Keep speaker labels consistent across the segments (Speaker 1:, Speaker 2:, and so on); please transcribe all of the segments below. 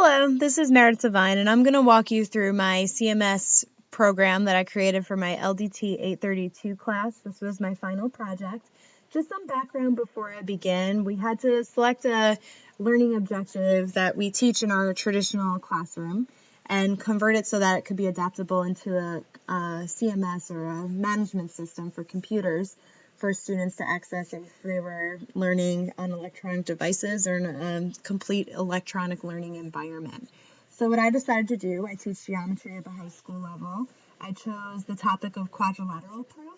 Speaker 1: Hello, this is Meredith Devine, and I'm going to walk you through my CMS program that I created for my LDT 832 class. This was my final project. Just some background before I begin. We had to select a learning objective that we teach in our traditional classroom and convert it so that it could be adaptable into a CMS or a management system for computers for students to access if they were learning on electronic devices or in a complete electronic learning environment. So what I decided to do, I teach geometry at the high school level. I chose the topic of quadrilateral proof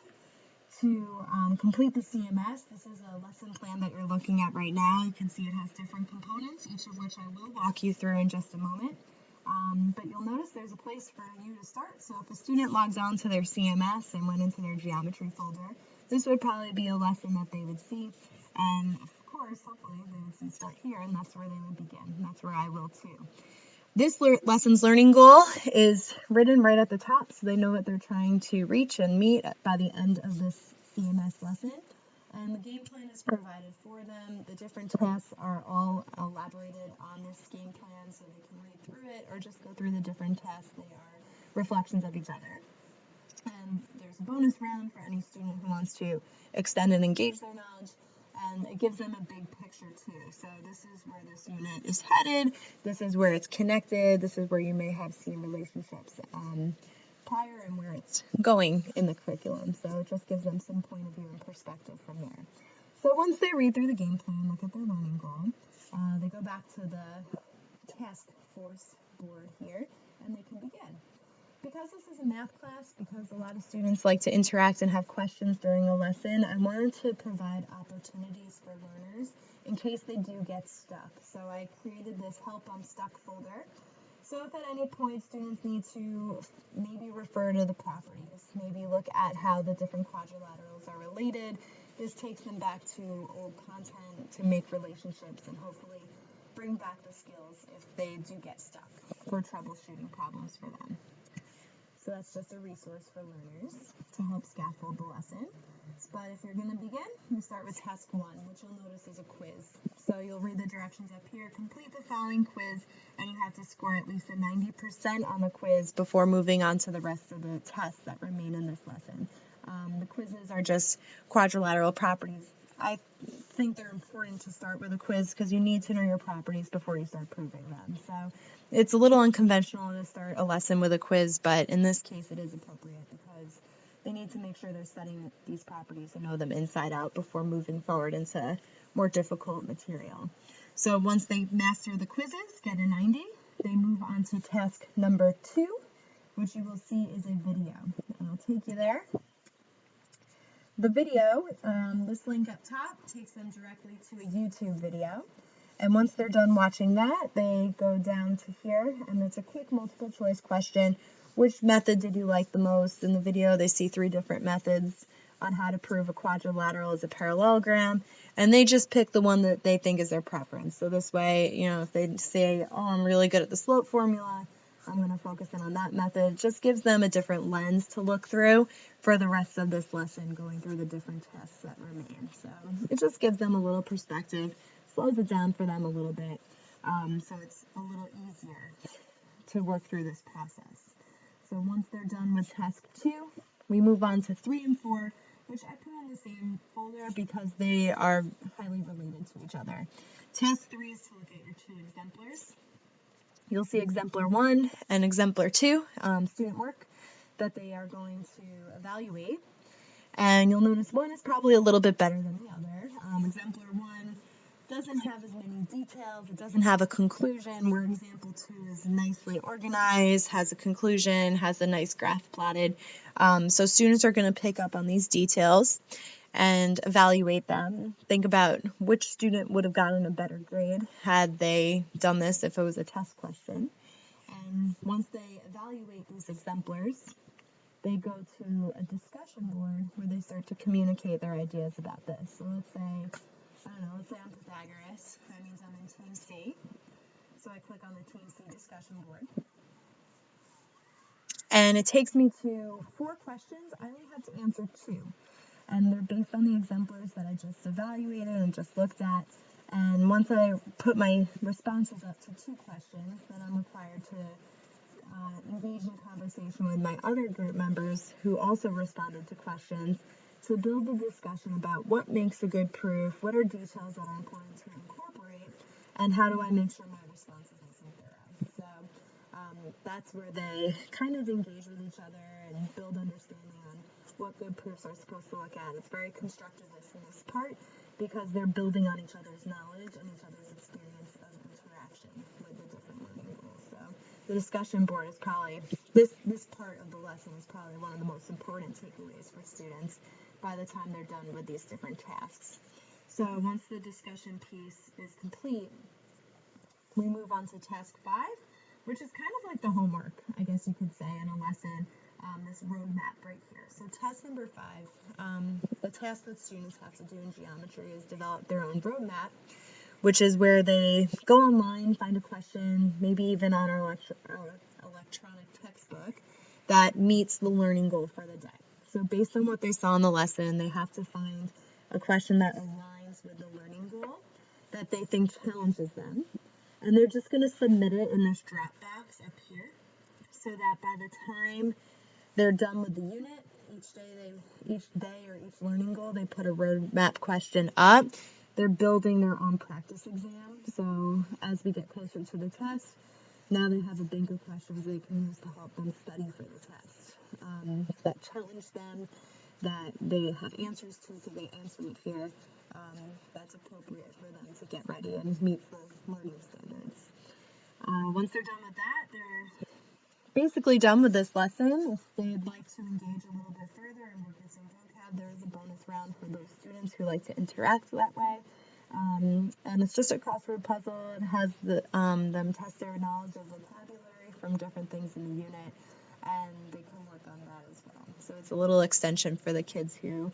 Speaker 1: to complete the CMS. This is a lesson plan that you're looking at right now. You can see it has different components, each of which I will walk you through in just a moment. But you'll notice there's a place for you to start. So if a student logs on to their CMS and went into their geometry folder, this would probably be a lesson that they would see. And of course, hopefully, they would see start here, and that's where they would begin. And that's where I will too. This lesson's learning goal is written right at the top, so they know what they're trying to reach and meet by the end of this CMS lesson. And the game plan is provided for them. The different tasks are all elaborated on this game plan, so they can read through it or just go through the different tasks. They are reflections of each other. And there's a bonus round for any student who wants to extend and engage their knowledge. And it gives them a big picture too. So this is where this unit is headed. This is where it's connected. This is where you may have seen relationships prior and where it's going in the curriculum. So it just gives them some point of view and perspective from there. So once they read through the game plan, look at their learning goal, they go back to the task force board here, and they can begin. Because this is a math class, because a lot of students like to interact and have questions during a lesson, I wanted to provide opportunities for learners in case they do get stuck. So I created this Help I'm Stuck folder. So if at any point students need to maybe refer to the properties, maybe look at how the different quadrilaterals are related, this takes them back to old content to make relationships and hopefully bring back the skills if they do get stuck for troubleshooting problems for them. So that's just a resource for learners to help scaffold the lesson. But if you're going to begin, you start with task 1, which you'll notice is a quiz. So you'll read the directions up here, complete the following quiz, and you have to score at least a 90% on the quiz before moving on to the rest of the tests that remain in this lesson. The quizzes are just quadrilateral properties. I think they're important to start with a quiz because you need to know your properties before you start proving them. So it's a little unconventional to start a lesson with a quiz, but in this case it is appropriate because they need to make sure they're studying these properties and know them inside out before moving forward into more difficult material. So once they master the quizzes, get a 90, they move on to task number 2, which you will see is a video. And I'll take you there. The video, this link up top, takes them directly to a YouTube video. And once they're done watching that, they go down to here, and it's a quick multiple choice question. Which method did you like the most? In the video, they see 3 different methods on how to prove a quadrilateral is a parallelogram, and they just pick the one that they think is their preference. So this way, if they say, oh, I'm really good at the slope formula, I'm going to focus in on that method. It just gives them a different lens to look through for the rest of this lesson, going through the different tests that remain. So it just gives them a little perspective, slows it down for them a little bit, so it's a little easier to work through this process. So once they're done with task 2, we move on to 3 and 4, which I put in the same folder because they are highly related to each other. Task 3 is to look at your 2 exemplars. You'll see exemplar 1 and exemplar 2, student work that they are going to evaluate. And you'll notice one is probably a little bit better than the other. Exemplar 1 doesn't have as many details. It doesn't have a conclusion, where example 2 is nicely organized, has a conclusion, has a nice graph plotted. So students are going to pick up on these details and evaluate them. Think about which student would have gotten a better grade had they done this if it was a test question. And once they evaluate these exemplars, they go to a discussion board where they start to communicate their ideas about this. So let's say I'm Pythagoras. That means I'm in Team C. So I click on the Team C discussion board. And it takes me to 4 questions. I only had to answer 2. And they're based on the exemplars that I just evaluated and just looked at. And once I put my responses up to 2 questions, then I'm required to engage in conversation with my other group members who also responded to questions to build a discussion about what makes a good proof, what are details that are important to incorporate, and how do I make sure my response is nice and thorough. So that's where they kind of engage with each other and build understanding on what good proofs are supposed to look at. It's very constructivist in this part because they're building on each other's knowledge and each other's experience of interaction with the different learning goals. So the discussion board is probably, this part of the lesson is probably one of the most important takeaways for students by the time they're done with these different tasks. So once the discussion piece is complete, we move on to task 5, which is kind of like the homework, I guess you could say, in a lesson, this roadmap right here. So task number 5, the task that students have to do in geometry is develop their own roadmap, which is where they go online, find a question, maybe even on our electronic textbook, that meets the learning goal for the day. So based on what they saw in the lesson, they have to find a question that aligns with the learning goal that they think challenges them. And they're just going to submit it in this drop box up here so that by the time they're done with the unit, each day or each learning goal, they put a roadmap question up. They're building their own practice exam. So as we get closer to the test, now they have a bank of questions they can use to help them study for the test. That challenge them, that they have answers to, so they answer it here. That's appropriate for them to get ready and meet the learning standards. Once they're done with that, they're basically done with this lesson. If they'd like to engage a little bit further and work with some vocab, there is a bonus round for those students who like to interact that way. And it's just a crossword puzzle. It has them test their knowledge of vocabulary from different things in the unit, and they can work on that as well. So it's a little extension for the kids who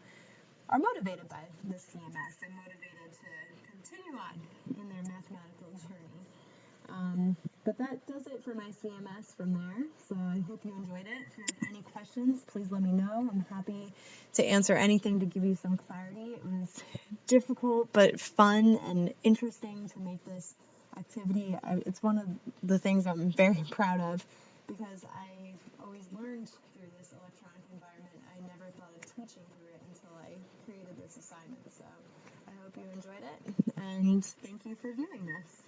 Speaker 1: are motivated by the CMS and motivated to continue on in their mathematical journey. But that does it for my CMS from there. So I hope you enjoyed it. If you have any questions, please let me know. I'm happy to answer anything to give you some clarity. It was difficult but fun and interesting to make this activity. It's one of the things I'm very proud of because I've always learned through this electronic environment. I never thought of teaching through it until I created this assignment. So I hope you enjoyed it, and thank you for viewing this.